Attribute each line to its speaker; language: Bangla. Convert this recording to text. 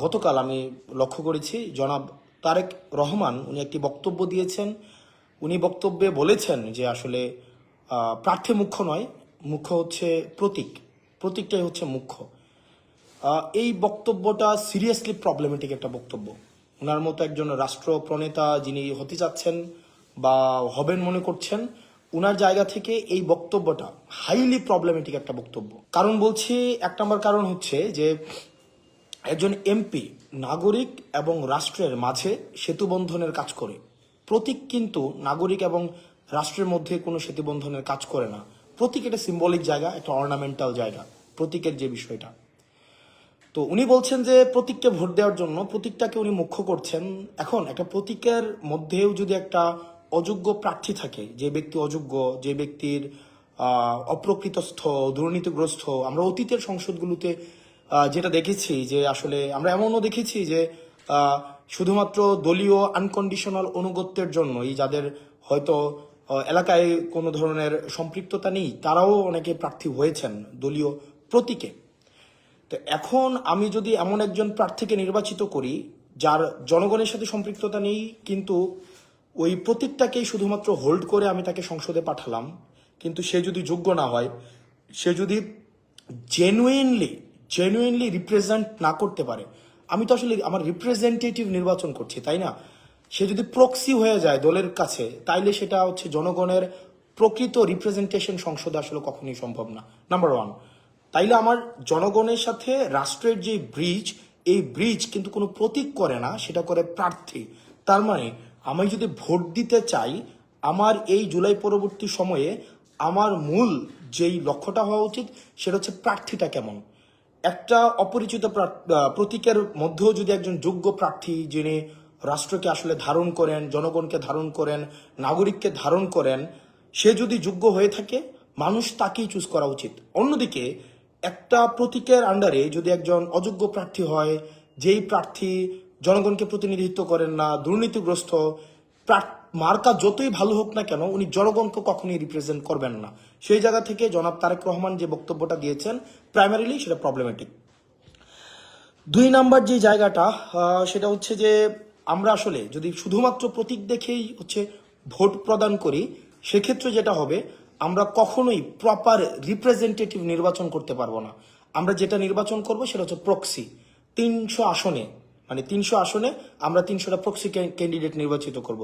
Speaker 1: গতকাল আমি লক্ষ্য করেছি জনাব তারেক রহমান উনি একটি বক্তব্য দিয়েছেন। উনি বক্তব্যে বলেছেন যে আসলে প্রার্থী মুখ্য নয়, মুখ্য হচ্ছে প্রতীক, প্রতীকটাই হচ্ছে মুখ্য। এই বক্তব্যটা সিরিয়াসলি প্রবলেমেটিক একটা বক্তব্য। ওনার মতো একজন রাষ্ট্র প্রণেতা যিনি হতে যাচ্ছেন বা হবেন মনে করছেন, উনার জায়গা থেকে এই বক্তব্যটা হাইলি প্রবলেমেটিক একটা বক্তব্য। কারণ বলছি, এক নম্বর কারণ হচ্ছে যে একজন এমপি নাগরিক এবং রাষ্ট্রের মাঝে সেতুবন্ধনের কাজ করে। প্রতীক কিন্তু নাগরিক এবং রাষ্ট্রের মধ্যে কোনো সেতুবন্ধনের কাজ করে না। প্রতীক একটা সিম্বলিক জায়গা, একটা অর্নামেন্টাল জায়গা, প্রতীকের যে বিষয়টা। তো উনি বলছেন যে প্রতীককে ভোট দেওয়ার জন্য প্রতীকটাকে উনি মুখ্য করছেন। এখন একটা প্রতীকের মধ্যেও যদি একটা অযোগ্য প্রার্থী থাকে, যে ব্যক্তি অযোগ্য, যে ব্যক্তির অপ্রকৃতস্থ, দুর্নীতিগ্রস্ত, আমরা অতীতের সংসদগুলোতে যেটা দেখেছি যে আসলে আমরা এমনও দেখেছি যে শুধুমাত্র দলীয় আনকন্ডিশনাল অনুগত্যের জন্যই, যাদের হয়তো এলাকায় কোনো ধরনের সম্পৃক্ততা নেই, তারাও অনেকে প্রার্থী হয়েছেন দলীয় প্রতীকে। তো এখন আমি যদি এমন একজন প্রার্থীকে নির্বাচিত করি যার জনগণের সাথে সম্পৃক্ততা নেই, কিন্তু ওই প্রতীকটাকেই শুধুমাত্র হোল্ড করে আমি তাকে সংসদে পাঠালাম, কিন্তু সে যদি যোগ্য না হয়, সে যদি জেনুইনলি রিপ্রেজেন্ট না করতে পারে, আমি তো আসলে আমার রিপ্রেজেন্টেটিভ নির্বাচন করছি, তাই না? সে যদি প্রক্সি হয়ে যায় দলের কাছে, তাইলে সেটা হচ্ছে জনগণের প্রকৃত রিপ্রেজেন্টেশন সংসদে আসলে কখনোই সম্ভব না। Number one. তাইলে আমার জনগণের সাথে রাষ্ট্রের যে ব্রিজ, এই ব্রিজ কিন্তু কোনো প্রতীক করে না, সেটা করে প্রার্থী। তার মানে আমি যদি ভোট দিতে চাই, আমার এই জুলাই পরবর্তী সময়ে আমার মূল যেই লক্ষ্যটা হওয়া উচিত সেটা হচ্ছে প্রার্থীটা কেমন। একটা অপরিচিত প্রতীকের মধ্যেও যদি একজন যোগ্য প্রার্থী, যিনি রাষ্ট্রকে আসলে ধারণ করেন, জনগণকে ধারণ করেন, নাগরিককে ধারণ করেন, সে যদি যোগ্য হয়ে থাকে, মানুষ তাকেই চুজ করা উচিত। অন্যদিকে একটা প্রতীকের আন্ডারে যদি একজন অযোগ্য প্রার্থী হয়, যেই প্রার্থী জনগণকে প্রতিনিধিত্ব করেন না, দুর্নীতিগ্রস্ত, মার্কা যতই ভালো হোক না কেন, উনি জনগণকে কখনোই রিপ্রেজেন্ট করবেন না। সেই জায়গা থেকে জনাব তারেক রহমান যে বক্তব্যটা দিয়েছেন, প্রাইমারিলি সেটা প্রবলেমেটিক। দুই নাম্বার যে জায়গাটা, সেটা হচ্ছে যে আমরা আসলে যদি শুধুমাত্র প্রতীক দেখেই হচ্ছে ভোট প্রদান করি, সেক্ষেত্রে যেটা হবে, আমরা কখনোই প্রপার রিপ্রেজেন্টেটিভ নির্বাচন করতে পারবো না। আমরা যেটা নির্বাচন করব সেটা হচ্ছে প্রক্সি। 300 আসনে, মানে 300 আসনে আমরা 300টা প্রক্সি ক্যান্ডিডেট নির্বাচিত করব।